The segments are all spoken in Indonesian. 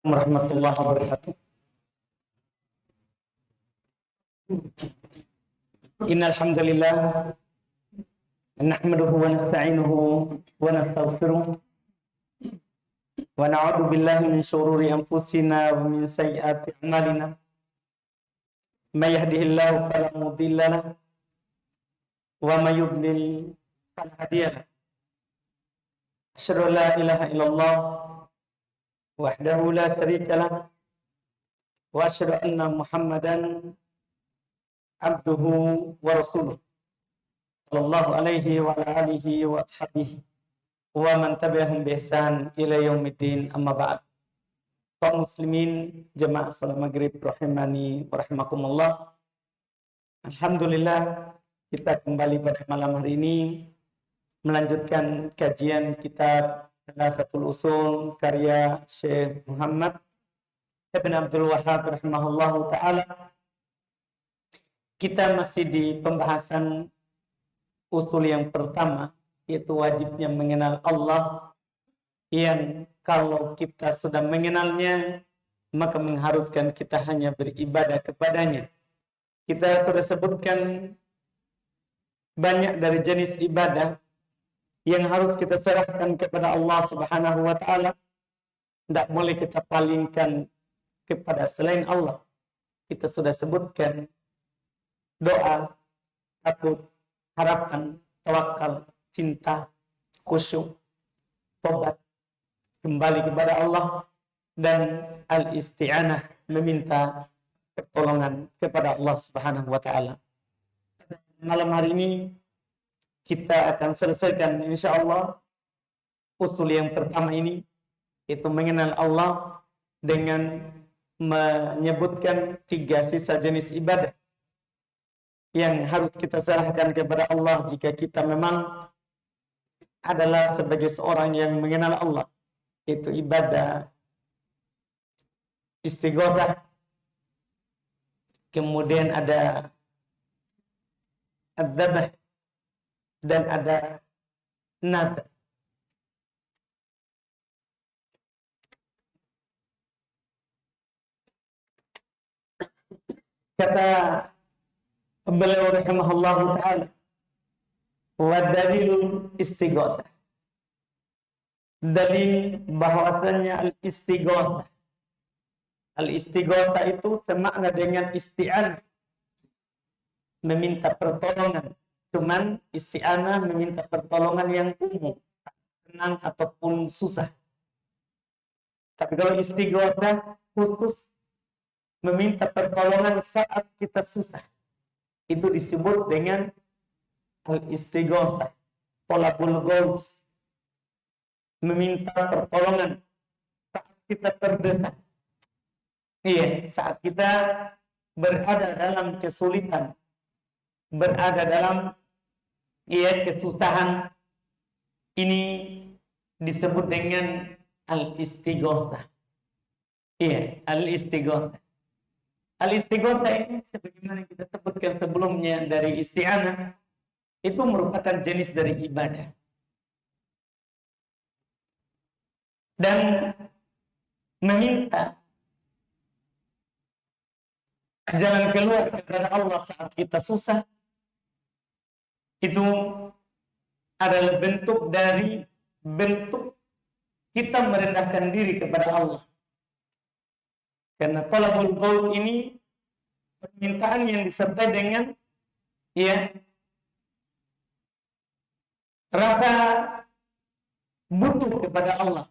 Warahmatullahi wabarakatuh. Innal hamdalillah nahmaduhu wa nasta'inuhu wa nastaghfiruh wa na'udzu billahi min shururi anfusina wa min sayyiati a'malina. May yahdihillahu fala mudilla lahu wa may yudlil fala hadiya lahu. Asyhadu an la ilaha illallah wahdahu la syarika lahu wa asyhadu anna Muhammadan abduhu wa rasuluh sallallahu alaihi wa ala alihi wa ashabihi wa man tabi'ahum bi ihsan ila yaumiddin, amma ba'd. Kaum muslimin jemaah salat maghrib rahimani wa rahimakumullah. Alhamdulillah, kita kembali pada malam hari ini melanjutkan kajian kitab Thalathatul Usul karya Syekh Muhammad Ibn Abdul Wahhab rahimahullahu ta'ala. Kita masih di pembahasan usul yang pertama, yaitu wajibnya mengenal Allah, yang kalau kita sudah mengenalnya, maka mengharuskan kita hanya beribadah kepadanya. Kita sudah sebutkan banyak dari jenis ibadah yang harus kita serahkan kepada Allah Subhanahu wa ta'ala. Tidak boleh kita palingkan kepada selain Allah. Kita sudah sebutkan doa, takut, harapan, tawakal, cinta, khusyuk, tobat, kembali kepada Allah, dan al-isti'anah, meminta pertolongan kepada Allah Subhanahu wa ta'ala. Malam hari ini kita akan selesaikan insyaallah usul yang pertama ini, itu mengenal Allah dengan menyebutkan 3 sisa jenis ibadah yang harus kita serahkan kepada Allah jika kita memang adalah sebagai seorang yang mengenal Allah. Itu ibadah istighatsah, kemudian ada adzabah, dan ada nadhr. Kata beliau rahimahullahu ta'ala, wa dalilul istighatsah, dalil bahwasanya al-istighatsah itu semakna dengan isti'anah, meminta pertolongan. Cuman isti'anah meminta pertolongan yang umum, senang ataupun susah. Tapi kalau istighatsah khusus meminta pertolongan saat kita susah, itu disebut dengan al-istighatsah, talabul ghauts, meminta pertolongan saat kita terdesak. Iya, saat kita berada dalam kesulitan, berada dalam kesusahan, ini disebut dengan al-istighatsah. Iya, al-istighatsah. Al-istighatsah ini sebagaimana kita sebutkan sebelumnya dari isti'anah, itu merupakan jenis dari ibadah. Dan meminta jalan keluar kepada Allah saat kita susah, itu adalah bentuk kita merendahkan diri kepada Allah. Karena talabul ghauts ini permintaan yang disertai dengan rasa butuh kepada Allah.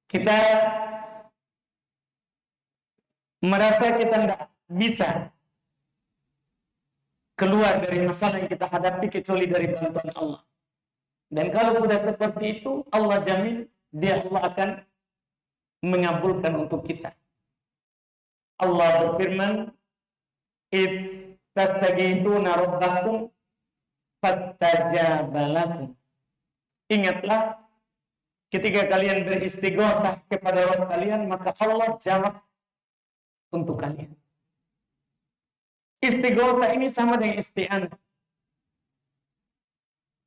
Kita merasa kita tidak bisa keluar dari masalah yang kita hadapi kecuali dari bantuan Allah. Dan kalau sudah seperti itu, Allah jamin Allah akan mengabulkan untuk kita. Allah berfirman, "Id tastaghithuna rabbakum fastajaba lakum." Ingatlah ketika kalian beristighatsah kepada Rabb kalian, maka Allah jawab untuk kalian. Istighatsah ini sama dengan isti'anah.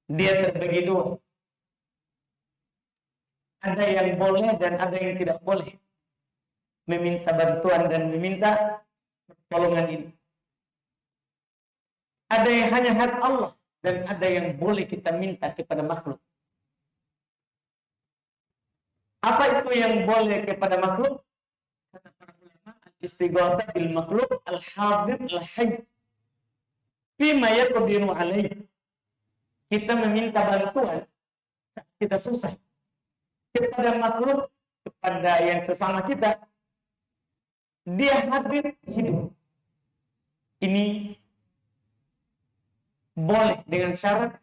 Dia terbagi 2. ada yang boleh dan ada yang tidak boleh meminta bantuan dan meminta pertolongan ini. Ada yang hanya hak Allah dan ada yang boleh kita minta kepada makhluk. Apa itu yang boleh kepada makhluk? Kata para ulama, al-istighatsah bil makhluk al-hadir al-hayy fima yaqdiru alaih. Kita meminta bantuan saat kita susah kepada makhluk, kepada yang sesama kita. Dia hadir hidup. Ini boleh dengan syarat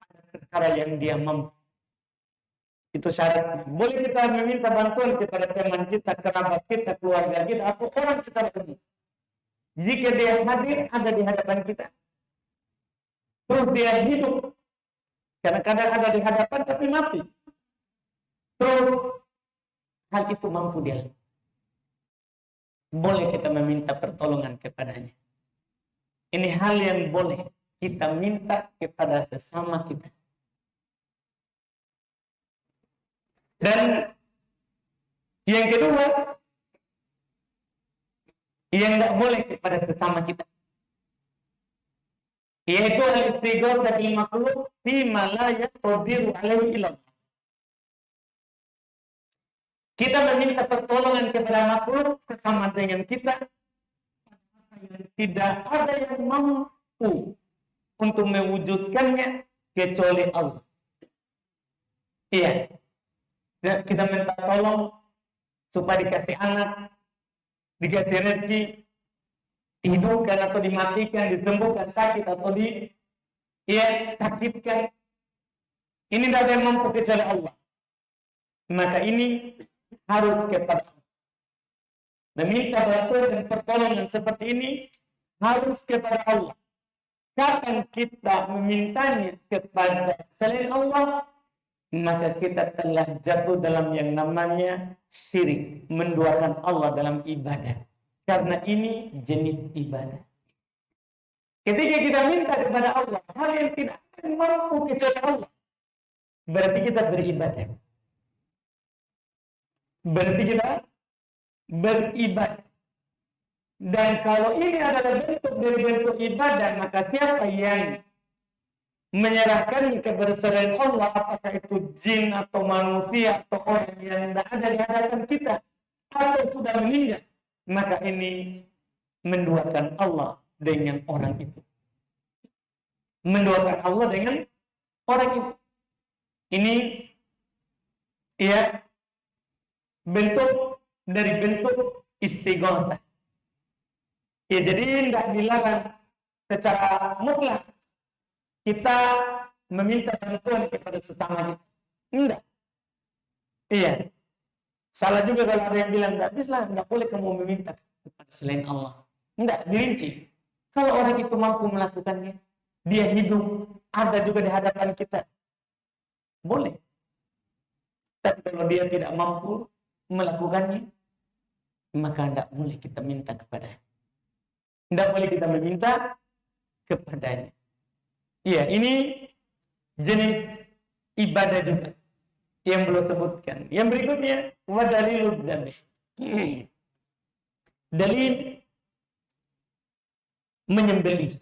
ada perkara yang dia mampu. Itu syaratnya. Boleh kita meminta bantuan kepada teman kita, kerabat kita, keluarga kita, atau orang secara umum. Jika dia hadir, ada di hadapan kita. Terus dia hidup. Kadang-kadang ada di hadapan tapi mati. Terus hal itu mampu dia. Boleh kita meminta pertolongan kepadanya. Ini hal yang boleh kita minta kepada sesama kita. Dan yang kedua, yang tidak boleh kepada sesama kita, yaitu al-istighatsah bil makhluk fima la yaqdiru alaihi illallah. Kita meminta pertolongan kepada makhluk sesama dengan kita yang tidak ada yang mampu untuk mewujudkannya kecuali Allah. Iya. Kita minta tolong supaya dikasih anak, dikasih rezeki, dihidupkan atau dimatikan, disembuhkan sakit atau sakitkan. Ini tidak ada yang mampu kecuali Allah. Maka ini harus kepada Allah. Meminta bantuan dan pertolongan seperti ini harus kepada Allah. Kapan kita memintanya kepada selain Allah, maka kita telah jatuh dalam yang namanya syirik, menduakan Allah dalam ibadah. Karena ini jenis ibadah. Ketika kita minta kepada Allah hal yang tidak mampu kecuali Allah, berarti kita beribadah. Berarti kita beribadah. Dan kalau ini adalah bentuk dari bentuk ibadah, maka siapa yang menyerahkan kepada selain Allah, apakah itu jin atau manusia atau orang yang tidak ada di hadapan kita atau sudah meninggal, maka ini menduakan Allah dengan orang itu. Menduakan Allah dengan orang itu. Ini bentuk dari bentuk istighatsah. Jadi tidak dilarang secara mutlak kita meminta bantuan kepada sesama kita. Enggak. Iya. Salah juga kalau ada yang bilang, enggak boleh kamu meminta kepada selain Allah. Enggak, dirinci. Kalau orang itu mampu melakukannya, dia hidup, ada juga di hadapan kita. Boleh. Tapi kalau dia tidak mampu melakukannya, maka tidak boleh kita minta kepadanya. Tidak boleh kita meminta kepadanya. Iya, ini jenis ibadah juga yang belum sebutkan. Yang berikutnya, wa dalilud dzabih. Dalil menyembelih.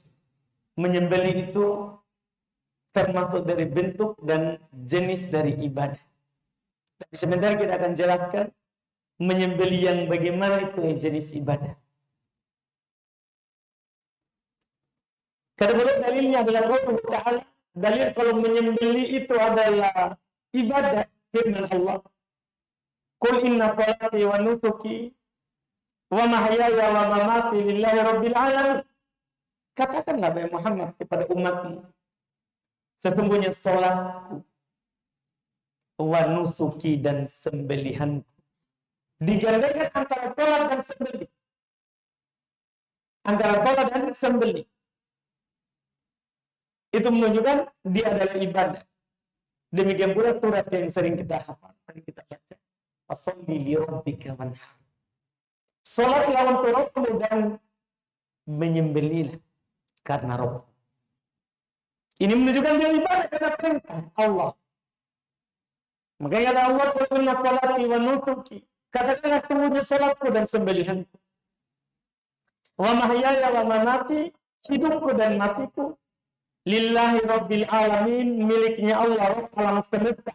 Menyembelih itu termasuk dari bentuk dan jenis dari ibadah. Tapi sebentar kita akan jelaskan menyembelih yang bagaimana itu jenis ibadah. Karena dalilnya adalah qaul Ta'ala. Dalil kalau menyembelih itu adalah ibadah, firman Allah. Qul inna salati wa nusuki wa mahyaya wa mamati lillahi rabbil alamin. Katakanlah wahai Muhammad kepada umatmu, sesungguhnya salatku, wa nusuki dan sembelihanku. Digandakan antara salat dan sembelih. Antara salat dan sembelih. Itu menunjukkan dia adalah ibadah. Demikian pula surat yang sering kita hafal, sering kita baca. Fasholli li rabbika wanhar. Salatlah untuk Rabbmu dan menyembelihlah karena Rabb. Ini menunjukkan dia ibadah karena perintah Allah. Makanya kata Allah, "Qul inna salati wa nusuki." Katakanlah sesungguhnya salatku dan sembelihanku. Wa mahyaya wa mamati, hidupku dan matiku lillahi rabbil alamin, miliknya Allah, Rabb alam semesta.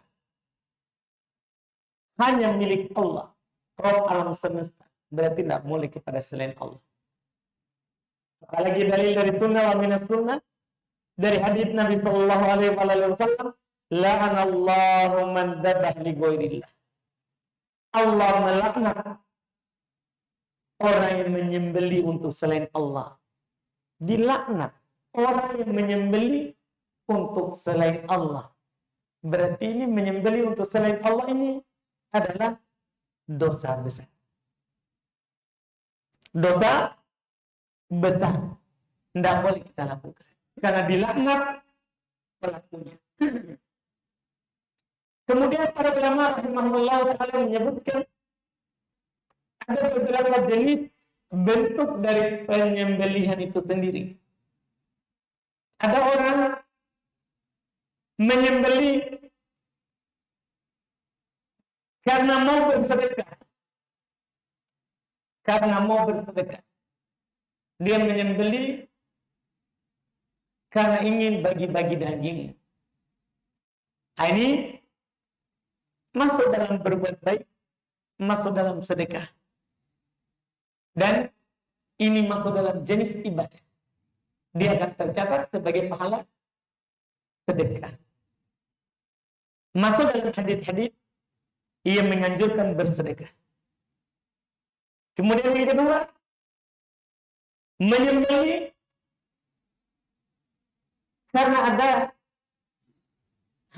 Hanya milik Allah, Rabb alam semesta. Berarti tidak boleh kepada selain Allah. Apalagi dalil dari sunnah wa minas sunnah, dari hadits Nabi sallallahu alaihi wasallam, la'anallahu man dzabah li ghairillah. Allah melaknat orang yang menyembeli untuk selain Allah. Dilaknat orang yang menyembeli untuk selain Allah. Berarti ini menyembeli untuk selain Allah ini adalah dosa besar. Dosa besar. Tidak boleh kita lakukan. Karena dilaknat pelakunya. Kemudian para ulama rahimahullah ta'ala menyebutkan ada beberapa jenis bentuk dari penyembelihan itu sendiri. Ada orang menyembeli karena mau bersedekah. Karena mau bersedekah. Dia menyembeli karena ingin bagi-bagi daging. Ini masuk dalam berbuat baik, masuk dalam sedekah. Dan ini masuk dalam jenis ibadah. Dia akan tercatat sebagai pahala sedekah. Masuk dalam hadits-hadits ia menganjurkan bersedekah. Kemudian yang kedua, menyembelih karena ada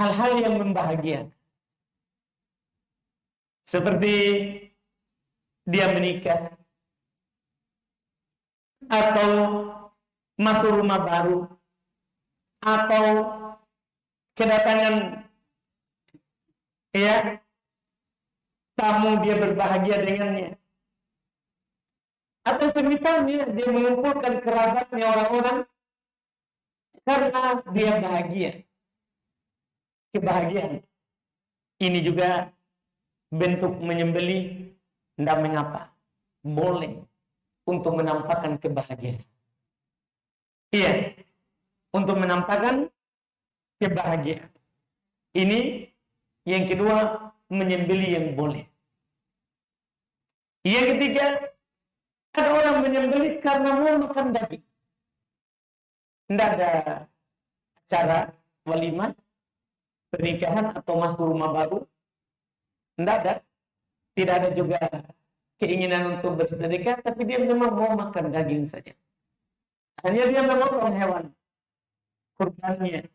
hal-hal yang membahagiakan. Seperti dia menikah, atau masuk rumah baru, atau kedatangan tamu, dia berbahagia dengannya, atau semisalnya dia mengumpulkan kerabatnya orang-orang karena dia bahagia. Kebahagiaan ini juga bentuk menyembelih, tidak mengapa, boleh untuk menampakkan kebahagiaan. Iya, untuk menampakkan kebahagiaan. Ini yang kedua, menyembelih yang boleh. Yang ketiga, ada orang menyembelih karena mau makan daging. Tidak ada acara walimah, pernikahan atau masuk rumah baru. Tidak ada. Tidak ada juga keinginan untuk bersedekah, tapi dia memang mau makan daging saja. Hanya dia memotong hewan kurbannya.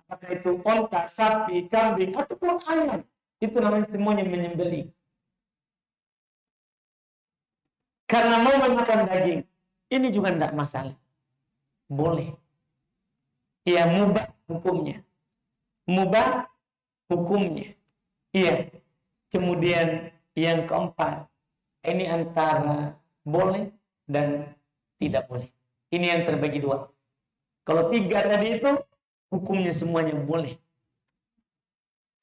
Apakah itu onta, sapi, kambing, ataupun ayam. Itu namanya semuanya menyembelih. Karena mau memakan daging. Ini juga tidak masalah. Boleh. Ia mubah hukumnya. Mubah hukumnya. Iya. Kemudian yang keempat, ini antara boleh dan tidak boleh. Ini yang terbagi dua. Kalau tiga tadi itu, hukumnya semuanya boleh.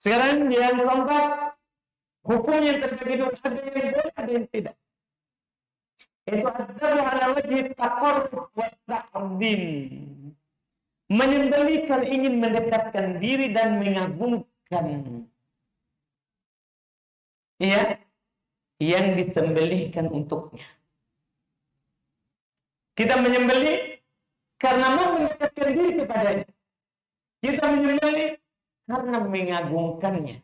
Sekarang yang keempat, hukumnya yang terbagi dua. Ada yang boleh, ada yang tidak. Itu adalah ala wajhi taqarrub wa ta'zim. Menyembelih karena ingin mendekatkan diri dan mengagungkan yang disembelihkan untuknya. Kita menyembelih karena mau mendekatkan diri kepadanya. Kita menyembelih karena mengagungkannya.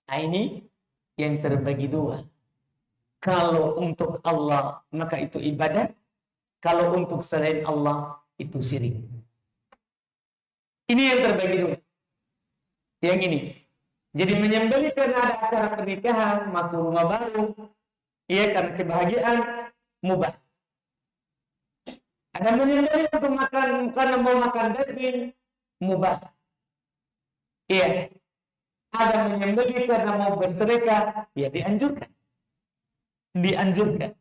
Nah, ini yang terbagi dua. Kalau untuk Allah, maka itu ibadah. Kalau untuk selain Allah, itu syirik. Ini yang terbagi dua. Yang ini. Jadi menyembelih karena ada acara pernikahan, masuk rumah baru, karena kebahagiaan, mubah. Ada menyembelih untuk makan, karena mau makan daging, mubah. Iya. Ada menyembelih karena mau bersedekah, ya dianjurkan. Dianjurkan.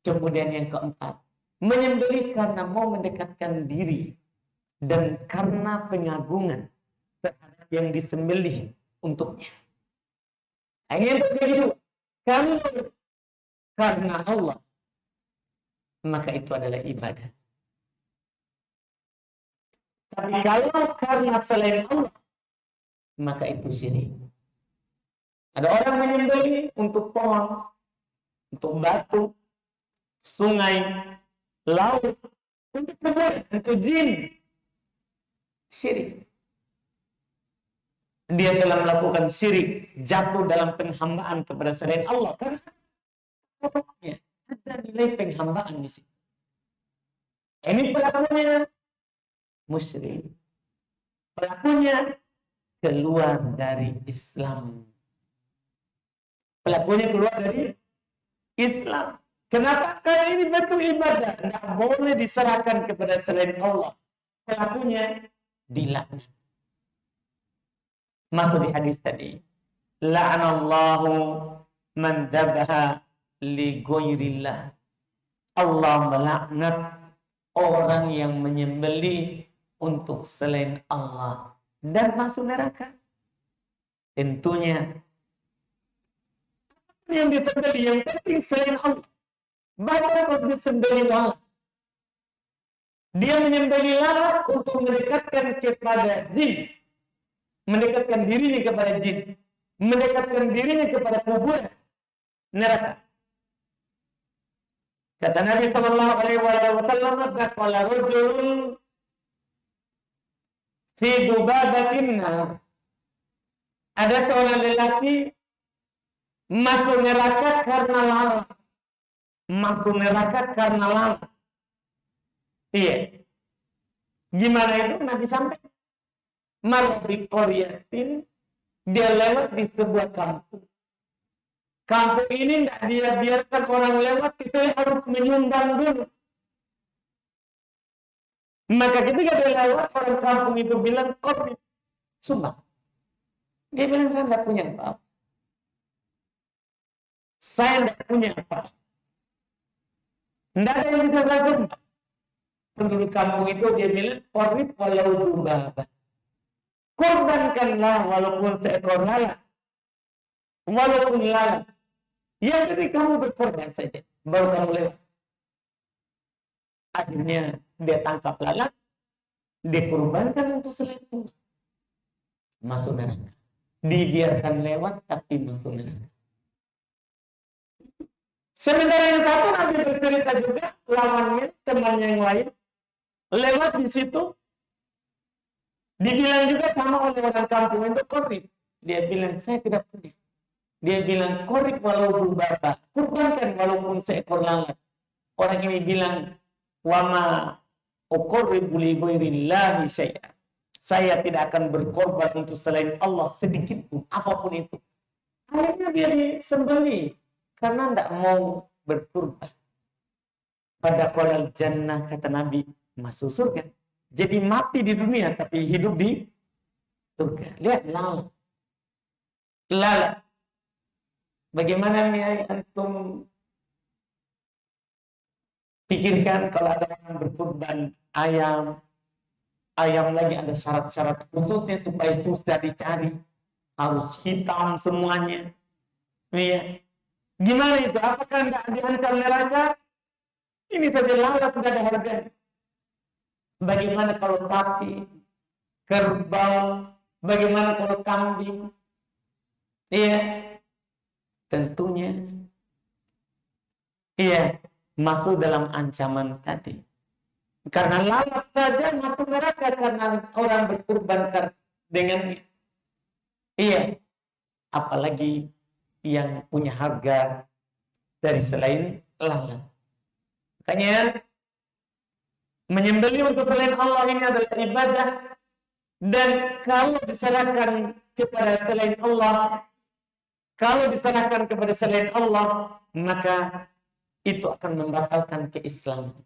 Kemudian yang keempat, menyembelih karena mau mendekatkan diri dan karena pengagungan terhadap yang disembelih untuknya. Nah, ini yang begitu. Kalau karena Allah, maka itu adalah ibadah. Tapi kalau karena selain Allah, maka itu syirik. Ada orang menyembelih untuk pohon, untuk batu, sungai, laut, untuk kuburan, untuk jin. Syirik. Dia telah melakukan syirik, jatuh dalam penghambaan kepada selain Allah. Karena ada nilai penghambaan di situ. Ini pelakunya musyrik. Pelakunya keluar dari Islam. Pelakunya keluar dari Islam. Kenapa? Karena ini bentuk ibadah. Tidak boleh diserahkan kepada selain Allah. Pelakunya dilaknat. Masuk di hadis tadi. La'anallahu man dabaha li ghairillah. Allah melaknat orang yang menyembelih untuk selain Allah dan masuk neraka. Tentunya yang disembelih yang penting selain Allah. Bahkan kalau disembelih lalat, dia menyembelih lalat untuk mendekatkan kepada jin, mendekatkan dirinya kepada jin, mendekatkan dirinya kepada kuburan, neraka. Kata Nabi sallallahu alaihi wasallam, "Dakhala rajulun fi dubabatin nar." Ada seorang lelaki masuk neraka karena lalat. Masuk neraka karena lalat. Iya. Gimana itu? Nabi sampai malah di Koryatin, dia lewat di sebuah kampung. Kampung ini tidak dia biarkan orang lewat, itu harus menyumbang dulu. Maka ketika dia lewat, orang kampung itu bilang, "Korbi, sumbang." Dia bilang, "Saya tidak punya apa-apa. Saya tidak punya apa-apa. Tidak ada yang bisa saya sumbang." Penduduk kampung itu dia bilang, "Korbi walau dubaba." Korbankanlah walaupun seekor lalat. Walaupun lalat. Yang penting kamu berkorban saja. Baru kamu lewat. Akhirnya dia tangkap lalat. Dia korbankan untuk selain Allah. Masuk neraka. Dibiarkan lewat tapi masuk neraka. Sementara yang satu Nabi bercerita juga. Lawannya, temannya yang lain. Lewat di situ. Dibilang juga sama oleh orang kampung itu korib. Dia bilang, "Saya tidak punya." Dia bilang, "Korib walau berbapa." Kurbankan walaupun seekor lalat. Orang ini bilang, "Wama uqorribu li ghairillahi syai'an." Saya tidak akan berkorban untuk selain Allah sedikit pun, apapun itu. Akhirnya dia disembelih karena tidak mau berkorban. Pada kolal jannah, kata Nabi, masuk surga. Jadi mati di dunia tapi hidup di surga. Lihat lalat. Lalat. Bagaimana nih antum pikirkan kalau ada orang berkorban ayam. Ayam lagi ada syarat-syarat khususnya supaya susah dicari. Harus hitam semuanya. Iya. Gimana itu? Apakah tidak diancam neraka? Ini saja lalat tidak ada harganya. Bagaimana kalau sapi, kerbau, bagaimana kalau kambing? Iya. Tentunya iya, masuk dalam ancaman tadi. Karena lalat saja masuk neraka karena orang berkorban dengannya. Iya, apalagi yang punya harga dari selain lalat. Makanya menyembelih untuk selain Allah ini adalah ibadah, dan kalau diserahkan kepada selain Allah, maka itu akan membatalkan keislaman.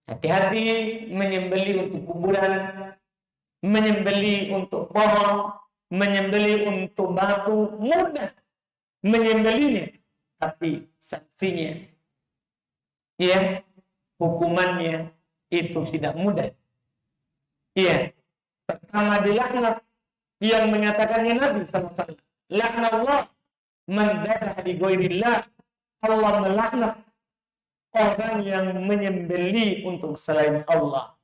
Hati-hati menyembelih untuk kuburan, menyembelih untuk pohon, menyembelih untuk batu, mudah menyembelihnya, tapi sanksinya, ya, hukumannya itu tidak mudah. Iya, pertama dilaknat yang mengatakannya Nabi SAW. La'nallah man dzabha li ghairillah. Allah melaknat orang yang menyembelih untuk selain Allah.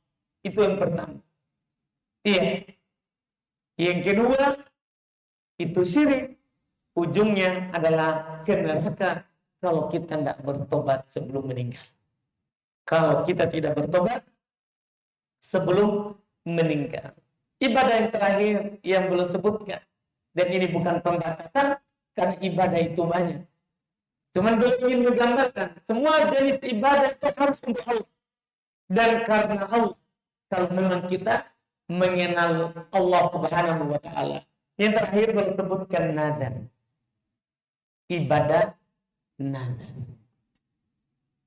Itu yang pertama. Iya. Yang kedua, itu syirik. Ujungnya adalah ke neraka kalau kita tidak bertobat sebelum meninggal. Kalau kita tidak bertobat sebelum meninggal. Ibadah yang terakhir yang belum sebutkan. Dan ini bukan pembatasan, karena ibadah itu banyak. Cuman belum ingin menggambarkan, semua jenis ibadah itu harus untuk Allah. Dan karena Allah, kalau memang kita mengenal Allah Subhanahu wa Ta'ala. Yang terakhir belum sebutkan nazar. Ibadah nazar.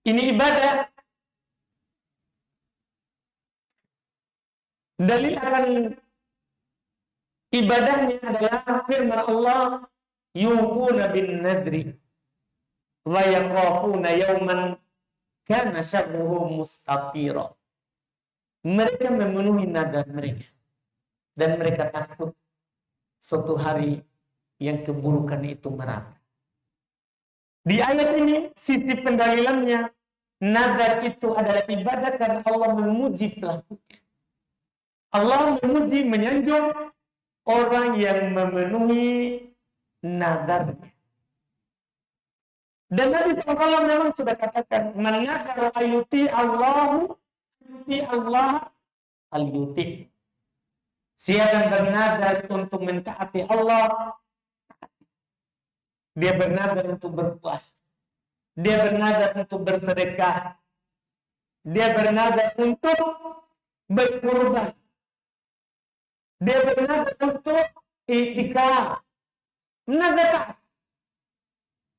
Ini ibadah. Dalil akan ibadahnya adalah firman Allah, yufuna bin nadri wa yakhafuna yawman kana syarruhu mustatira. Mereka memenuhi nadar mereka dan mereka takut suatu hari yang keburukan itu merata. Di ayat ini sisi pendalilannya, nadar itu adalah ibadah karena Allah memuji pelakunya. Allah memuji, menyanjung orang yang memenuhi nadarnya. Dan Nabi SAW memang sudah katakan, man nadara ayuti Allahu yuti Allah al-yuti. Siapa yang bernadar untuk mentaati Allah, dia bernadar untuk berpuasa, dia bernadar untuk bersedekah, dia bernadar untuk berkorban, dia bernadar untuk iktikaf, nadar taat,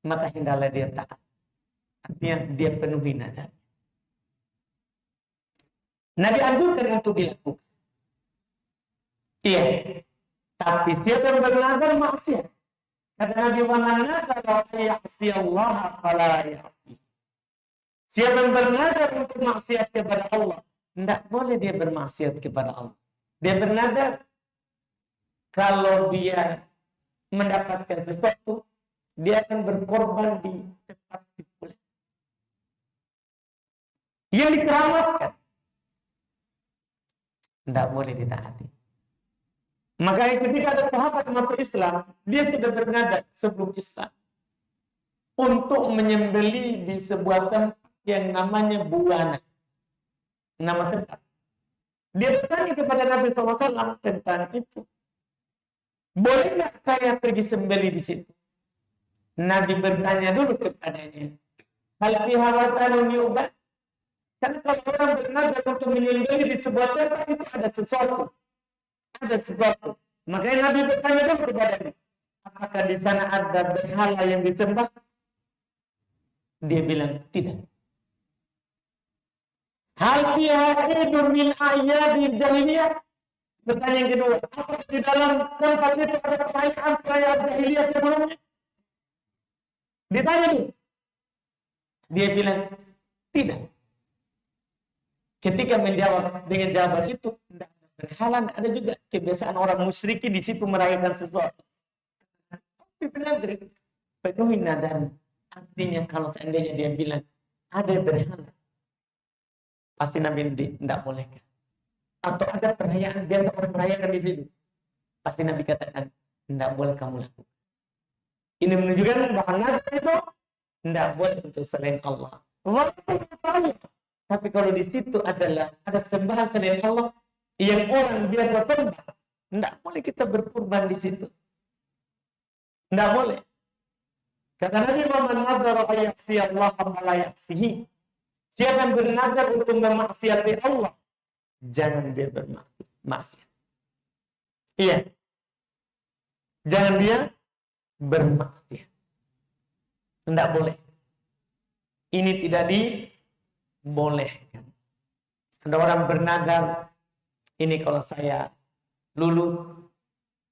maka hendaklah dia taat. Artinya dia penuhi nadar. Nabi anjurkan untuk dilakukan. Iya. Tapi siapa yang bernadar maksiat. Kata Nabi, wa man nadara ya'si Allah fala ya'si. Siapa yang bernadar untuk maksiat kepada Allah, tidak boleh dia bermaksiat kepada Allah. Dia bernadar kalau dia mendapatkan sesuatu, dia akan berkorban di tempat itu. Yang dikeramatkan, tidak boleh ditaati. Makanya ketika ada sahabat masuk Islam, dia sudah bernadar sebelum Islam untuk menyembelih di sebuah tempat yang namanya Buana. Nama tempat. Dia bertanya kepada Nabi SAW tentang itu. Boleh nggak saya pergi sembelih di situ? Nabi bertanya dulu kepadanya, hal bihawasanun yu'bad? Karena kalau orang bernadar untuk menyembelih di sebuah tempat itu ada sesuatu. Ada sesuatu. Makanya Nabi bertanya dulu kepadanya, apakah di sana ada berhala yang disembah? Dia bilang tidak. Hal bihaidun min ayyadil jahiliyah? Pertanyaan yang kedua, apakah di dalam tempat itu ada perayaan jahiliyah sebelumnya? Ditanya dulu. Dia bilang tidak. Ketika menjawab dengan jawaban itu, tidak ada berhala, tidak ada juga kebiasaan orang musyriki di situ merayakan sesuatu. Tapi benar, penuhi nadar. Artinya kalau seandainya dia bilang ada berhala, pasti Nabi tidak boleh. Atau ada perayaan biasa orang merayakan di situ, pasti Nabi katakan tidak boleh kamu lakukan. Ini menunjukkan bahwa nadar itu tidak boleh untuk selain Allah. Tapi kalau di situ adalah ada sembahan selain Allah yang orang biasa sembah, tidak boleh kita berkurban di situ. Tidak boleh. Kata Nabi, man nadara ayyaksi Allah la yaksihi. Siapa yang bernadar untuk memaksiati Allah, jangan dia bermaksiat. Iya. Jangan dia bermaksiat. Tidak boleh. Ini tidak dibolehkan. Ada orang bernadar, ini kalau saya lulus,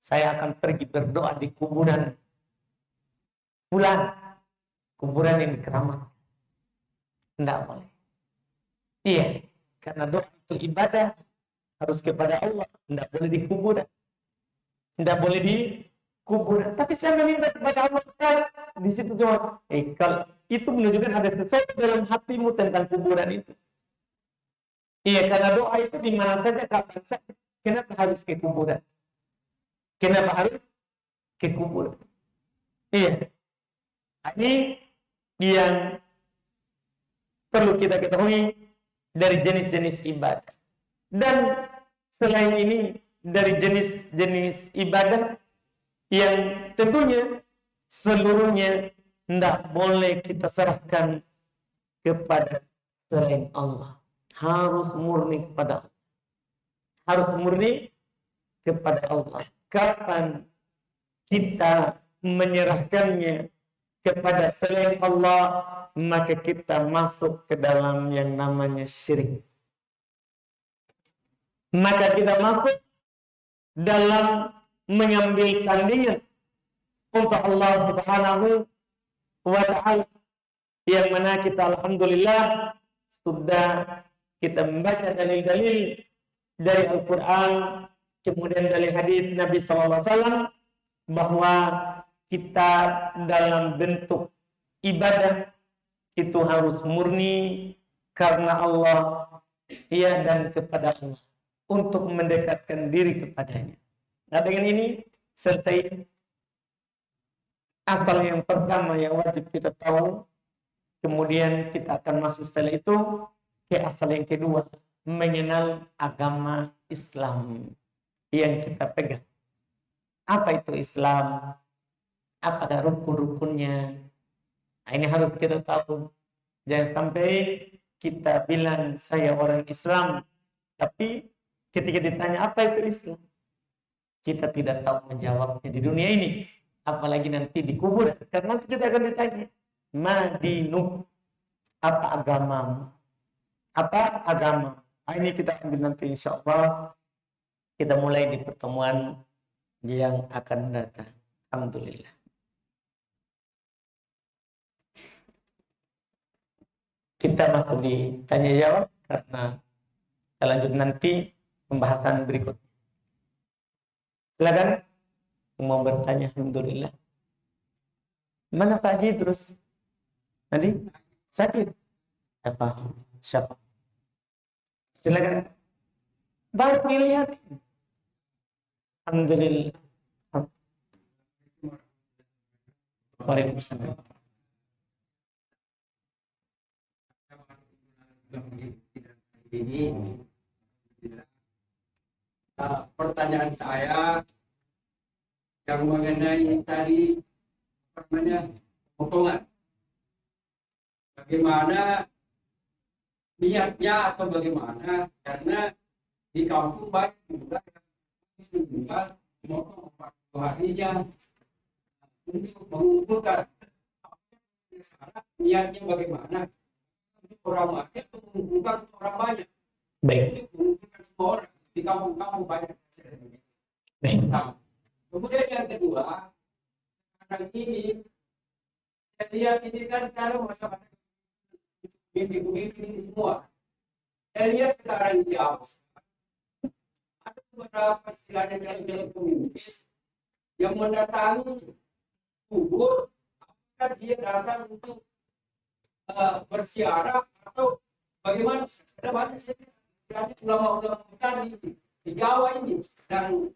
saya akan pergi berdoa di kuburan fulan, kuburan yang dikeramat. Tidak boleh. Iya, karena doa itu ibadah, harus kepada Allah, tidak boleh di kuburan. Tidak boleh di kuburan. Tapi saya meminta kepada Allah, di situ cuma, kalau itu menunjukkan ada sesuatu dalam hatimu tentang kuburan itu. Iya, karena doa itu di mana saja, kapan saja. Kenapa harus ke kuburan? Kenapa harus ke kuburan? Iya. Ini yang perlu kita ketahui dari jenis-jenis ibadah. Dan selain ini, dari jenis-jenis ibadah yang tentunya seluruhnya tidak boleh kita serahkan kepada selain Allah. Harus murni kepada Allah. Harus murni kepada Allah. Kapan kita menyerahkannya kepada selain Allah, maka kita masuk ke dalam yang namanya syirik. Maka kita masuk dalam mengambil tandingan untuk Allah Subhanahu wa ta'ala, yang mana kita alhamdulillah sudah kita membaca dalil-dalil dari Al-Quran, kemudian dari hadis Nabi SAW, bahwa kita dalam bentuk ibadah itu harus murni karena Allah, ya, dan kepada Allah, untuk mendekatkan diri kepadanya. Nah, dengan ini selesai asal yang pertama yang wajib kita tahu. Kemudian kita akan masuk setelah itu ke asal yang kedua, mengenal agama Islam yang kita pegang. Apa itu Islam? Apakah rukun-rukunnya? Nah, ini harus kita tahu. Jangan sampai kita bilang saya orang Islam, tapi ketika ditanya apa itu Islam, kita tidak tahu menjawabnya di dunia ini, apalagi nanti di kuburan. Karena nanti kita akan ditanya, madinuk, apa agamamu? Apa agama? Nah, ini kita ambil nanti insya Allah. Kita mulai di pertemuan yang akan datang. Alhamdulillah. Kita masuk di tanya jawab karena kita lanjut nanti pembahasan berikut. Silakan mau bertanya. Alhamdulillah. Mana Pak Haji terus? Tadi sakit. Siapa? Silakan. Baru dilihat. Alhamdulillah. Waalaikumsalam. Ini pertanyaan saya yang mengenai tadi potongan. Bagaimana niatnya atau bagaimana? Karena di kampung banyak juga yang memotong harinya untuk mengumpulkan. Niatnya bagaimana? Orang mati atau mengumpulkan orang banyak? Baik. Mengumpulkan semua orang di kampung-kampung banyak. Baik. Kemudian yang kedua, sekarang ini saya lihat ini kan sekarang masyarakat pemimpin ini semua. Saya lihat sekarang di Jawa ada beberapa istilahnya jalan-jalan pemimpin yang mendatangi kubur, apakah dia datang untuk bersiarah atau bagaimana? Ada banyak istilahnya ulama-ulama tadi di Jawa ini dan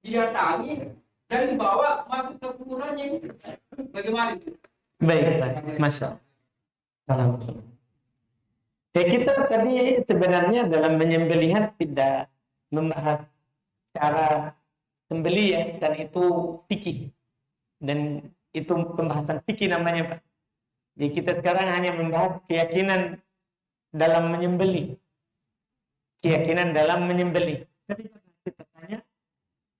didatangi dan dibawa masuk ke kuburannya ini. Bagaimana itu? Baik. Masya Allah. Ya, kita tadi sebenarnya dalam menyembelihan tidak membahas cara sembelihan, dan itu fikih. Dan itu pembahasan fikih namanya, Pak. Jadi kita sekarang hanya membahas keyakinan dalam menyembelih. Keyakinan dalam menyembelih. Tapi kita tanya,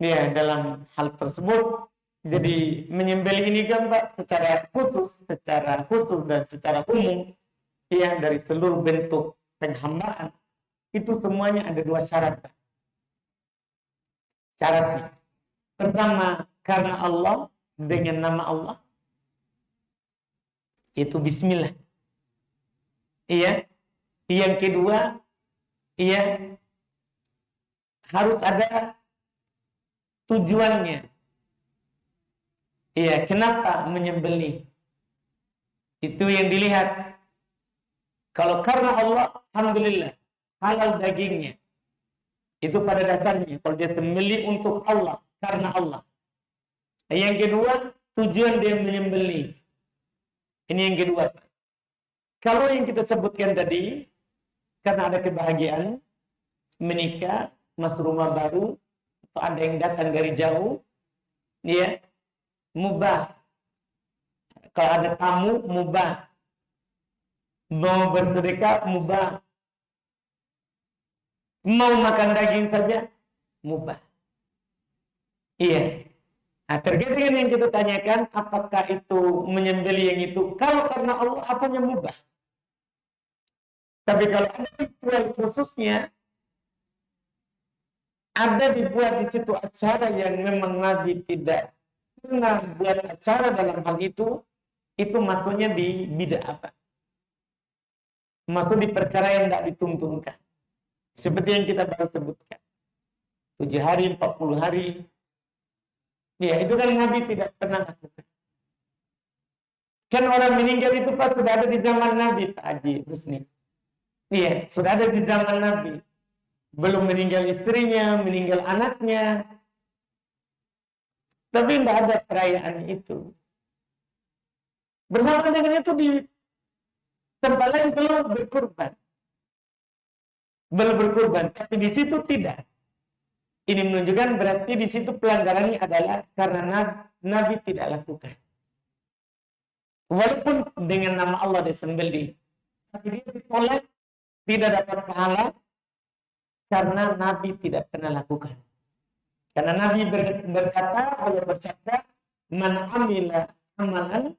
ya, dalam hal tersebut, jadi menyembelih ini kan Pak secara khusus dan secara umum, ya, dari seluruh bentuk penghambaan itu semuanya ada dua syarat, Pak. Syaratnya pertama karena Allah, dengan nama Allah, itu bismillah. Iya. Yang kedua, iya, harus ada tujuannya. Iya, kenapa menyembelih? Itu yang dilihat. Kalau karena Allah, alhamdulillah, halal dagingnya. Itu pada dasarnya. Kalau dia sembelih untuk Allah, karena Allah. Yang kedua, tujuan dia menyembelih. Ini yang kedua. Kalau yang kita sebutkan tadi, karena ada kebahagiaan, menikah, masuk rumah baru, atau ada yang datang dari jauh, ya, mubah. Kalau ada tamu, mubah. Mau bersedekah, mubah. Mau makan daging saja, mubah. Iya. Nah, terkait dengan yang kita tanyakan, apakah itu menyembelih yang itu? Kalau karena Allah, asalnya mubah. Tapi kalau ada ritual khususnya, ada dibuat di situ acara yang memang Nabi tidak pernah buat acara dalam hal itu maksudnya di bid'ah apa? Masuk di perkara yang tidak dituntunkan. Seperti yang kita baru sebutkan. 7 hari, 40 hari. Ya, itu kan Nabi tidak pernah lakukan. Kan orang meninggal itu Pak sudah ada di zaman Nabi, Pak Haji Husni. Iya, sudah ada di zaman Nabi. Belum meninggal istrinya, meninggal anaknya. Tapi tidak ada perayaan itu. Bersama dengan itu di tempat lain belum berkurban. Belum berkurban, tapi di situ tidak. Ini menunjukkan berarti di situ pelanggarannya adalah karena Nabi tidak lakukan. Walaupun dengan nama Allah disembelih, tapi dia ditolak, tidak dapat pahala karena Nabi tidak pernah lakukan. Karena Nabi berkata, Allah bersabda, "Man amila amalan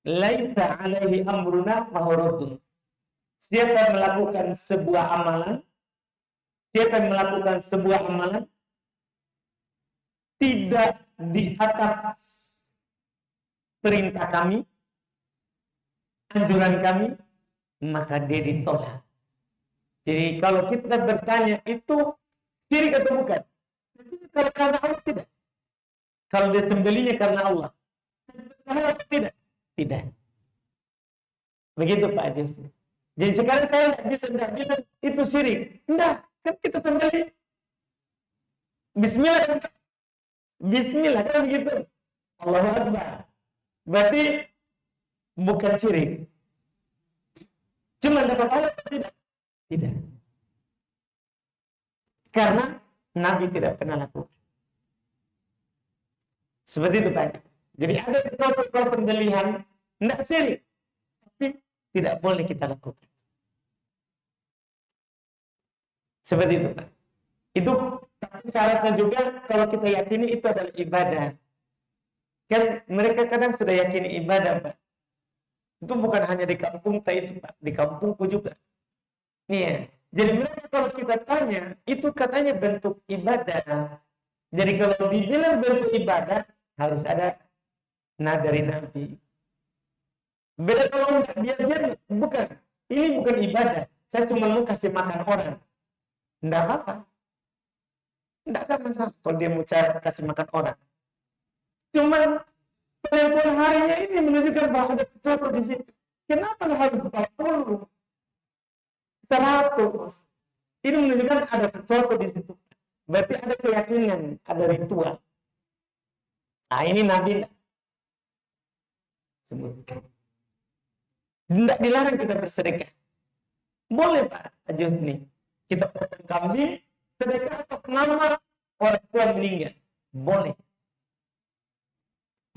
laisa alaihi amruna fahuradun." Siapa yang melakukan sebuah amalan tidak di atas perintah kami, anjuran kami, maka dia ditolak. Jadi kalau kita bertanya itu syirik atau bukan? Kalau karena Allah tidak. Kalau dia sembelihnya karena Allah. Tidak. Tidak. Begitu Pak Ajus. Jadi sekarang saya tidak bilang itu syirik. Enggak, kan kita sembelih. Bismillah kan? Bismillah kan begitu. Allahu Akbar. Berarti bukan syirik. Cuma dapat Allah tidak? Tidak. Karena Nabi tidak pernah lakukan. Seperti itu Pak. Jadi ada sesuatu persembelihan tidak syirik, tapi tidak boleh kita lakukan. Seperti itu Pak. Itu syaratnya juga kalau kita yakini itu adalah ibadah. Kan mereka kadang sudah yakini ibadah Pak. Itu bukan hanya di kampung itu Pak, di kampungku juga. Iya. Jadi mereka kalau kita tanya, itu katanya bentuk ibadah. Jadi kalau dibilang bentuk ibadah, harus ada dari Nabi. Beda kalau dia bukan. Ini bukan ibadah. Saya cuma mau kasih makan orang. Tidak apa-apa. Tidak ada masalah kalau dia mau kasih makan orang. Cuman penentuan harinya ini menunjukkan bahwa ada sesuatu di situ. Kenapa harus 40? 100. Ini menunjukkan ada sesuatu di situ. Berarti ada keyakinan, ada ritual. Nah ini Nabi sebutkan. Tidak dilarang kita bersedekah. Boleh Pak Ajus nih. Kita potong kambing, sedekah atas nama orang tua meninggal. Boleh.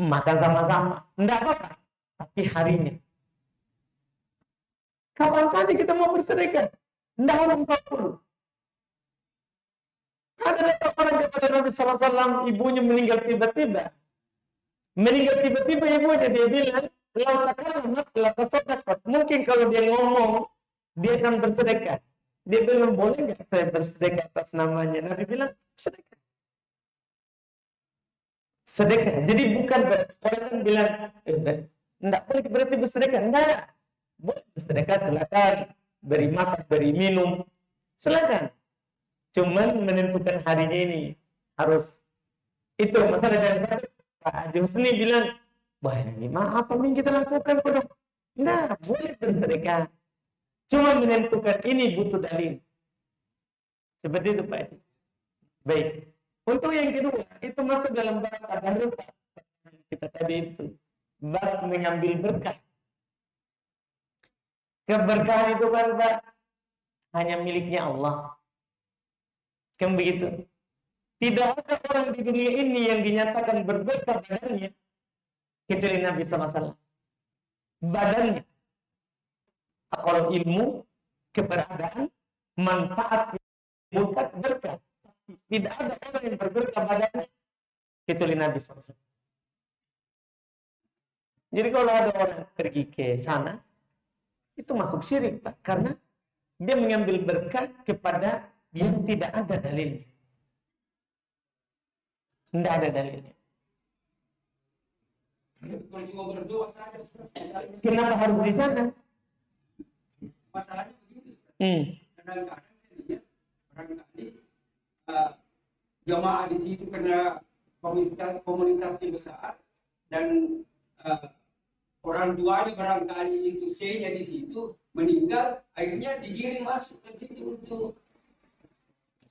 Makan sama-sama. Tidak apa-apa. Tapi harinya. Kapan saja kita mau bersedekah. Tidak harus 40. Ada datang orang kepada Nabi SAW, ibunya meninggal tiba-tiba. Ibunya dia bilang, mungkin kalau dia ngomong, dia akan bersedekah. Dia bilang, boleh nggak saya bersedekah atas namanya? Nabi bilang, sedekah. Sedekah. Jadi bukan orang kan bilang, enggak boleh berarti bersedekah. Enggak. Boleh bersedekah, silakan. Beri makan, beri minum. Silakan. Cuman menentukan harinya ini harus Itu masalah dari satu. Pak Haji Husni bilang, wah ini apa yang kita lakukan Pak? Nah, boleh bersedekah. Cuma menentukan ini butuh dalil. Seperti itu Pak Haji. Baik. Untuk yang kedua, itu masuk dalam bab tabarruk kita tadi itu. Bab mengambil berkah. Keberkahan itu kan Pak hanya miliknya Allah. Kan begitu. Tidak ada orang di dunia ini yang dinyatakan berberkah badannya kecuali Nabi SAW. Badannya. Kalau ilmu, keberadaan, manfaat, bukan berkah. Tidak ada orang yang berberkah badannya kecuali Nabi SAW. Jadi kalau ada orang pergi ke sana, itu masuk syirik Pak. Karena dia mengambil berkah kepada yang tidak ada dalilnya. Tidak ada dalilnya. Kalau cuma berdoa saja, Kenapa harus di sana? masalahnya begitu. Hmm. Kadang-kadang saya lihat barangkali jamaah di situ karena komunitasnya besar dan orang tuanya barangkali itu C-nya di situ meninggal, akhirnya digiring masuk ke situ untuk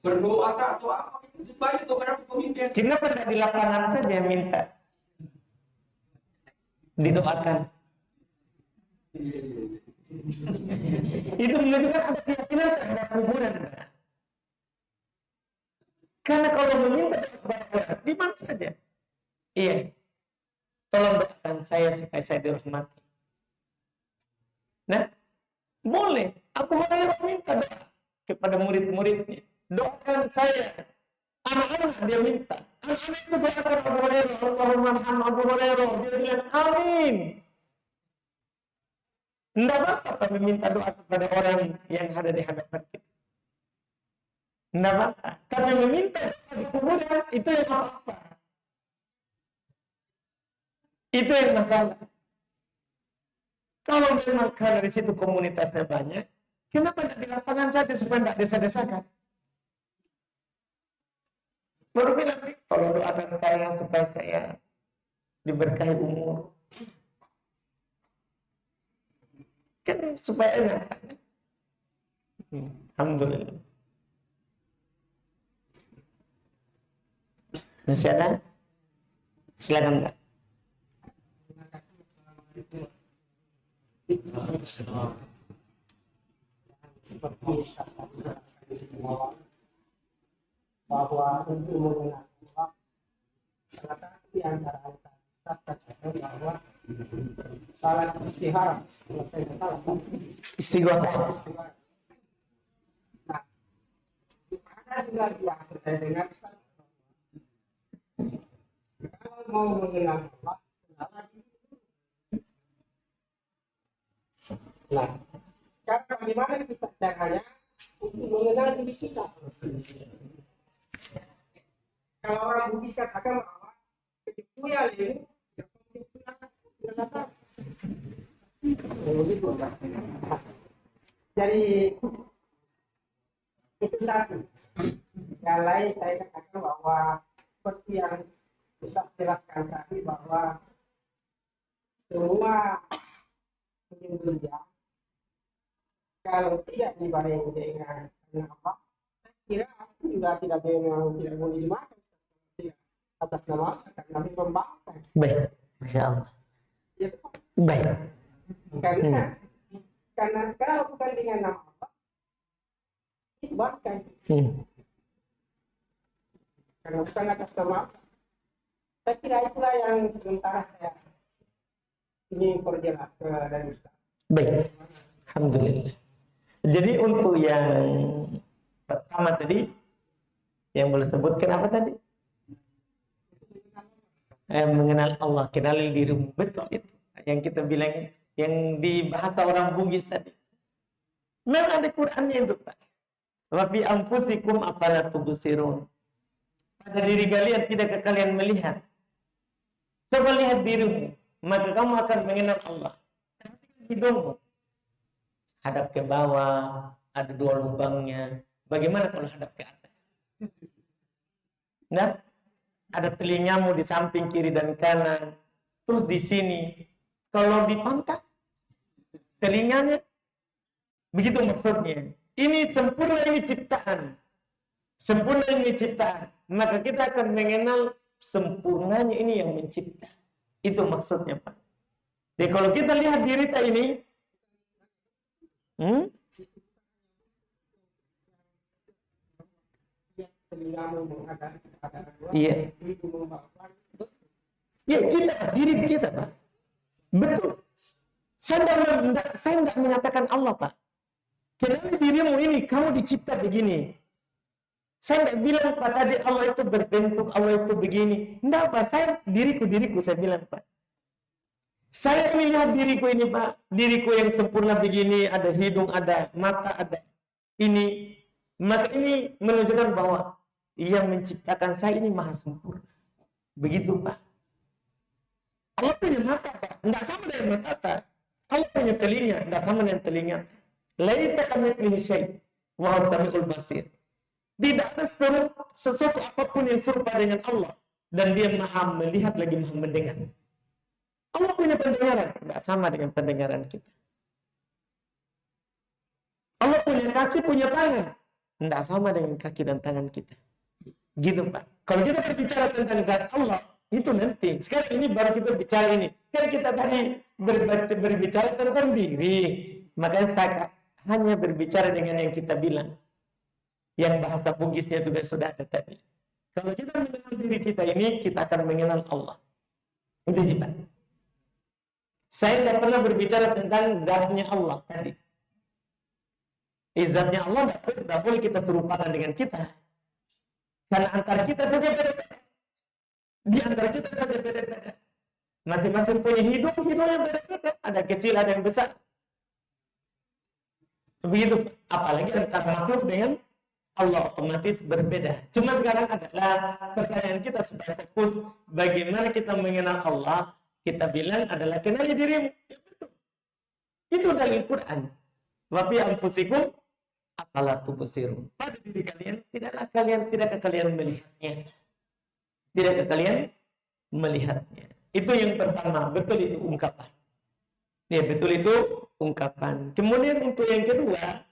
berdoa atau apa. Itu banyak beberapa pemimpin. Kenapa tidak di lapangan saja minta didoakan? Itu menunjukkan ada keyakinan terhadap kuburan. Karena kalau meminta doa di mana saja, iya, tolong doakan saya supaya saya dirahmati. Nah, boleh. Abu Hurairah minta doa kepada murid-muridnya. Doakan saya. Anak-anak dia minta. Anak-anak itu doakan Abu Hurairah. Allahumma arham Abu Hurairah. Dia bilang amin. Tidak apa-apa meminta doa kepada orang yang ada di hadapan kita. Tidak apa-apa. Tapi meminta doa di kuburan itu yang apa-apa. Itu yang masalah. Kalau memang karena di situ komunitasnya banyak, kenapa tidak di lapangan saja supaya tidak desa-desakan? Baru bilang, tolong doakan saya supaya saya diberkahi umur. Kan supaya enak. Alhamdulillah. Masih ada? Silakan Mbak. Bahwa untuk mengenal Allah, salah satu di antara kita katakan bahwa salat istihara, Istighothah. Nah, ada juga yang saya dengar kalau mau mengenal Allah, nah, cara bagaimana kita caranya untuk mengenal diri kita? Kalau orang Bugis katakan bahwa itu ya ilmu, begitu. Jadi itu satu. Yang lain saya katakan bahwa seperti yang kita jelaskan tadi bahwa semua penyembelihan kalau tidak dibarengi dengan apa, saya kira juga tidak boleh dimakan atas nama karena Nabi membangkang. Baik, Masya Allah. Ya, Baik. karena kalau bukan dengan nama Allah itu bangkai. Karena bukan atas nama Allah. Saya kira itulah yang sementara saya ingin perjelas dari Ustaz. Baik. Alhamdulillah. Jadi untuk yang pertama tadi yang boleh sebutkan apa tadi? Mengenal Allah, kenali dirimu. Betul itu yang kita bilang, yang di bahasa orang Bugis tadi. Memang ada Qur'annya itu Pak. Wa fi anfusikum afala tubsirun. Pada diri kalian tidak kalian melihat. Coba lihat dirimu, maka kamu akan mengenal Allah. Hidungmu hadap ke bawah, ada dua lubangnya. Bagaimana kalau hadap ke atas? Nah, ada telingamu di samping kiri dan kanan, terus di sini. Kalau dipangkat telinganya, begitu maksudnya. Ini sempurna, ini ciptaan. Sempurna ini ciptaan. Maka kita akan mengenal sempurnanya ini yang mencipta. Itu maksudnya, Pak. Jadi kalau kita lihat diri kita ini, iya. Ya kita, diri kita, Pak. Betul. Saya tidak mengatakan Allah, Pak. Kenapa dirimu ini, kamu dicipta begini. Saya tidak bilang, Pak, tadi Allah itu berbentuk, Allah itu begini. Tidak, Pak. Saya, diriku, saya bilang, Pak. Saya melihat diriku ini, Pak. Diriku yang sempurna begini, ada hidung, ada mata, ada ini. Maka ini menunjukkan bahwa yang menciptakan saya ini maha sempurna. Begitu, Pak. Allah punya mata, Pak. Tidak sama dengan mata, Pak. Allah punya telinga, tidak sama dengan telinga. Laisa kamitslihi syai' wa huwas samiul basir. Tidak ada sesuatu apapun yang serupa dengan Allah, dan Dia maha melihat lagi maha mendengar. Allah punya pendengaran, tidak sama dengan pendengaran kita. Allah punya kaki, punya tangan, tidak sama dengan kaki dan tangan kita. Gitu, Pak. Kalau kita berbicara tentang zat Allah, itu nanti. Sekarang ini baru kita bicara ini. Kan kita tadi berbicara tentang diri. Makanya saya hanya berbicara dengan yang kita bilang. Yang bahasa Bugisnya juga sudah ada tadi. Kalau kita mengenal diri kita ini, kita akan mengenal Allah. Itu juga. Saya tidak pernah berbicara tentang zatnya Allah tadi. Zatnya Allah tidak boleh kita serupakan dengan kita. Karena antara kita saja beda-beda. Di antara kita saja beda-beda. Masing-masing punya hidungnya beda-beda. Ada kecil, ada yang besar. Begitu. Apalagi antara makhluk dengan Allah otomatis berbeda. Cuma sekarang adalah pertanyaan kita supaya fokus bagaimana kita mengenal Allah. Kita bilang adalah kenali dirimu. Ya, betul. Itu dari Al-Quran. Wa fi anfusikum afala tubsirun. Pada diri kalian, tidakkah kalian melihatnya? Tidakkah kalian melihatnya? Itu yang pertama, betul itu ungkapan. Ya, betul itu ungkapan. Kemudian untuk yang kedua,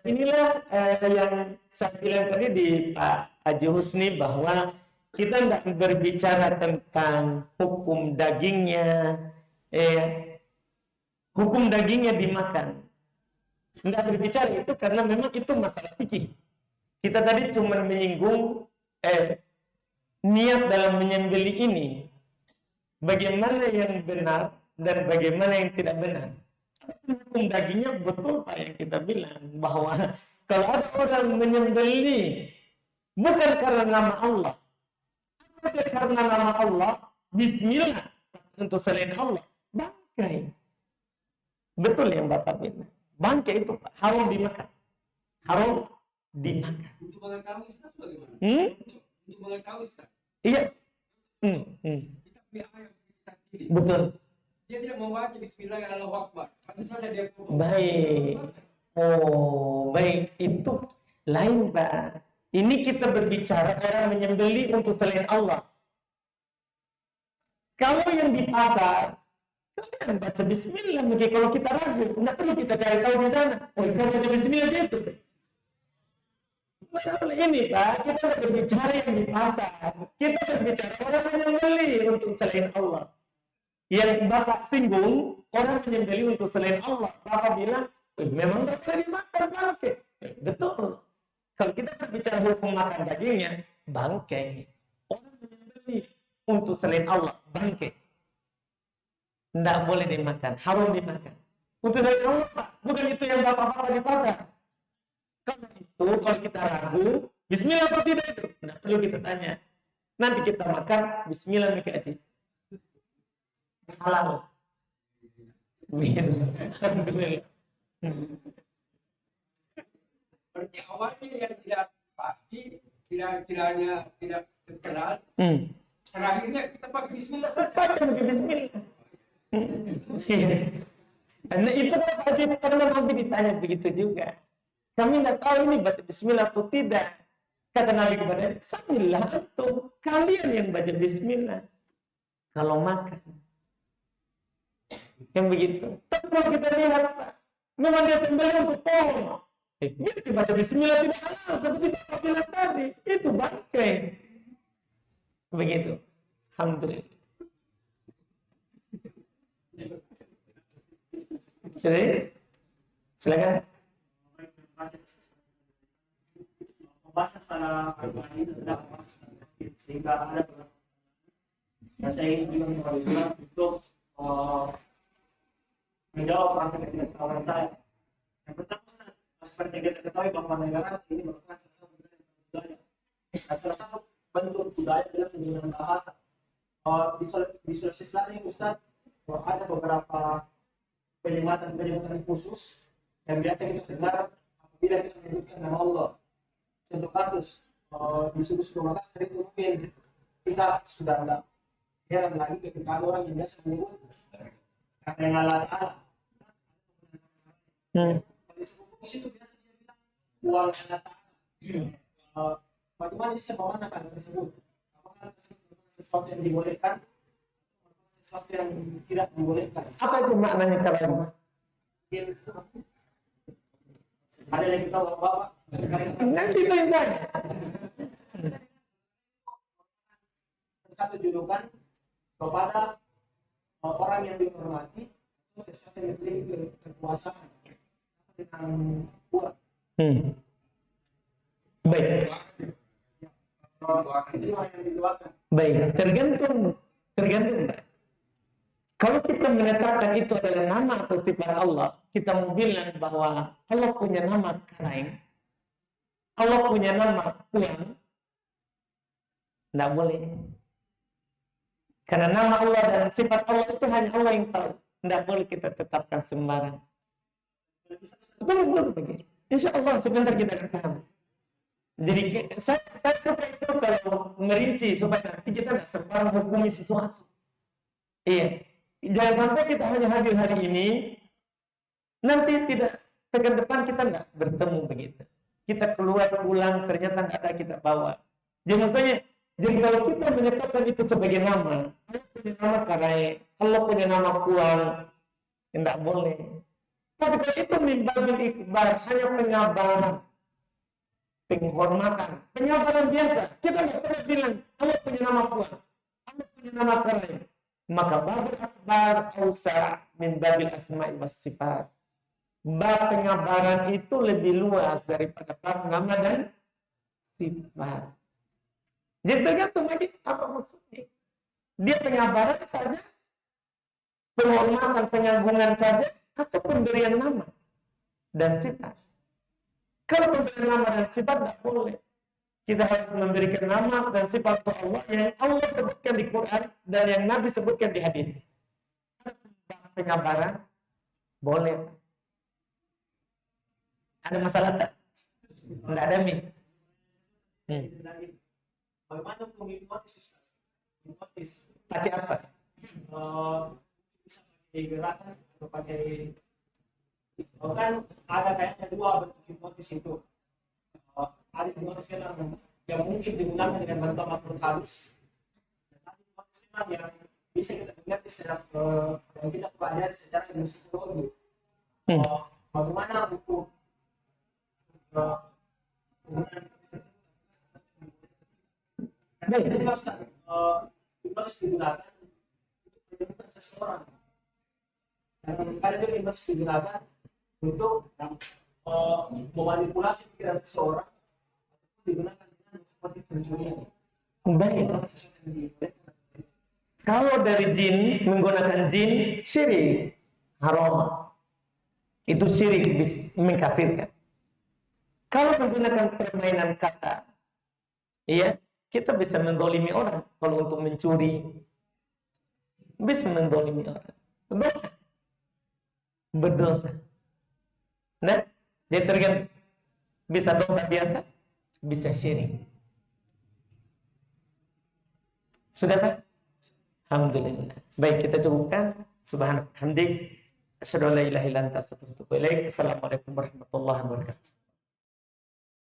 inilah yang saya bilang tadi di Pak Haji Husni bahwa kita tidak berbicara tentang hukum dagingnya, hukum dagingnya dimakan. Tidak berbicara itu karena memang itu masalah fikih. Kita tadi cuma menyinggung niat dalam menyembelih ini, bagaimana yang benar dan bagaimana yang tidak benar. Hukum dagingnya betul Pak yang kita bilang bahwa kalau ada orang menyembelih bukan karena nama Allah, bukan karena nama Allah, Bismillah untuk selain Allah, bangkai. Betul yang Bapak bilang. Bangkai itu Pak, haram dimakan. Haram dimakan. Untuk mengetahui Ustaz bagaimana? Untuk mengetahui Ustaz. Iya. Kita punya ayat kita sendiri. Betul. Dia tidak membaca Bismillah Allahu Akbar. Tentu saja dia baik. Oh, baik. Itu lain, Pak. Ini kita berbicara orang menyembelih untuk selain Allah. Kalau yang di pasar, kalian baca Bismillah. Mungkin kalau kita ragu, tidak perlu kita cari tahu di sana. Oh, kita baca Bismillah aja itu. Ini Pak, kita berbicara yang di pasar. Kita berbicara orang menyembelih untuk selain Allah. Yang Bapak singgung, orang menyembelih untuk selain Allah. Bapak bilang, memang tidak boleh dimakan bangkai. Betul. Kalau kita berbicara hukum makan dagingnya, bangkai. Orang menyembelih untuk selain Allah, bangkai. Tidak boleh dimakan, haram dimakan. Untuk selain Allah, Pak. Bukan itu yang Bapak-Bapak di pasar. Karena itu, kalau kita ragu, Bismillah atau tidak itu? Tidak perlu kita tanya. Nanti kita makan, Bismillah nih Aji. Halal. Alhamdulillah. Seperti awalnya yang tidak pasti, tidak istilahnya tidak terkenal. Terakhirnya kita pakai Bismillah saja. Pakai Bismillah. Karena itu kan wajib karena Nabi ditanya begitu juga. Kami tidak tahu ini baca Bismillah atau tidak. Kata Nabi kepada Samillah antum, kalian yang baca bismillah kalau makan. Yang begitu. Tapi kalau kita lihat, Pak, memang dia sembelih untuk tolong. Dia baca bismillah tidak halal seperti Bapak bilang tadi. Itu bangkai. Begitu. Alhamdulillah. Jadi, silakan. Pembahasan pada hari ini tentang sehingga ada dan saya ingin juga mencoba untuk menjawab rasa ketidaktahuan saya. Yang pertama, seperti yang kita ketahui bahwa negara ini merupakan salah satu budaya. Dan salah satu bentuk budaya adalah penggunaan bahasa. Di Sulawesi Selatan ini Ustaz, ada beberapa penyematan khusus yang biasa kita dengar apabila kita menyebutkan nama Allah. Contoh kasus di suku-suku Makassar itu mungkin kita sudah tidak heran lagi ketika ada orang yang biasa menyebut kata yang Allah. Di suku itu biasa dia bilang uang Allah. Bagaimana sih memanakan tersebut? Apakah sesuatu yang dibolehkan? Sesuatu yang tidak dibolehkan? Apa itu maknanya kalam? Ada yang kita bawa. Nanti kita yang tanya. Satu julukan kepada orang yang dihormati atau sesuatu yang memiliki kekuasaan dengan kuat. Baik. Baik, tergantung. Mbak. Kalau kita menetapkan itu adalah nama atau sifat Allah, kita mau bilang bahwa Allah punya nama Karaing, Allah punya nama Uang, tidak boleh. Karena nama Allah dan sifat Allah itu hanya Allah yang tahu. Tidak boleh kita tetapkan sembarang. Betul begini. Insya Allah sebentar kita akan paham. Jadi saya suka itu kalau merinci supaya nanti kita tidak sembarang hukumi sesuatu. Iya. Jangan sampai kita hanya hadir hari ini, nanti tidak tekan depan kita nggak bertemu begitu. Kita keluar pulang ternyata nggak ada kita bawa. Jadi maksudnya, jadi kalau kita menetapkan itu sebagai nama, Allah punya nama Karai, Allah punya nama Kuang, tidak boleh. Tapi kalau itu mimbabil ikbar, hanya pengabaran, penghormatan, pengabaran biasa. Kita nggak pernah bilang Allah punya nama Kuang, Allah punya nama Karai. Maka babul akbar ausa min babil asma'i was sifat. Bab pengabaran itu lebih luas daripada bab nama dan sifat. Jadi tergantung lagi apa maksudnya. Dia pengabaran saja, penghormatan, pengagungan saja, atau pemberian nama dan sifat. Kalau pemberian nama dan sifat tidak boleh. Kita harus memberikan nama dan sifat Allah yang Allah sebutkan di Quran dan yang Nabi sebutkan di hadis. Pengabaran boleh. Ada masalah tak? Tidak ada min. Bagaimana untuk hipnotis? Pakai apa? Bisa pakai gerakan atau pakai kan ada kayaknya dua bentuk hipnotis itu. Ada hipnotis yang mungkin digunakan dengan bantuan makhluk halus. Dan ada hipnotis yang bisa kita lihat secara yang tidak pelajari secara ilmu psikologi. Bagaimana untuk hipnotis digunakan untuk menyembuhkan seseorang. Dan ada juga hipnotis digunakan untuk memanipulasi pikiran seseorang atau digunakan dengan seperti pencurian. Baik. Kalau dari jin, menggunakan jin, syirik, haram. Itu syirik, mengkafirkan. Kalau menggunakan permainan kata, ya, kita bisa mendolimi orang. Kalau untuk mencuri, bisa mendolimi orang. Berdosa. Berdosa. Nah, jadi tergantung. Bisa dosa biasa, bisa syirik. Sudah Pak? Alhamdulillah. Baik, kita cukupkan. Subhanallah. Hamdik. Asyhadu an la ilaha illa anta astaghfiruka wa atubu ilaik. Assalamualaikum warahmatullahi wabarakatuh.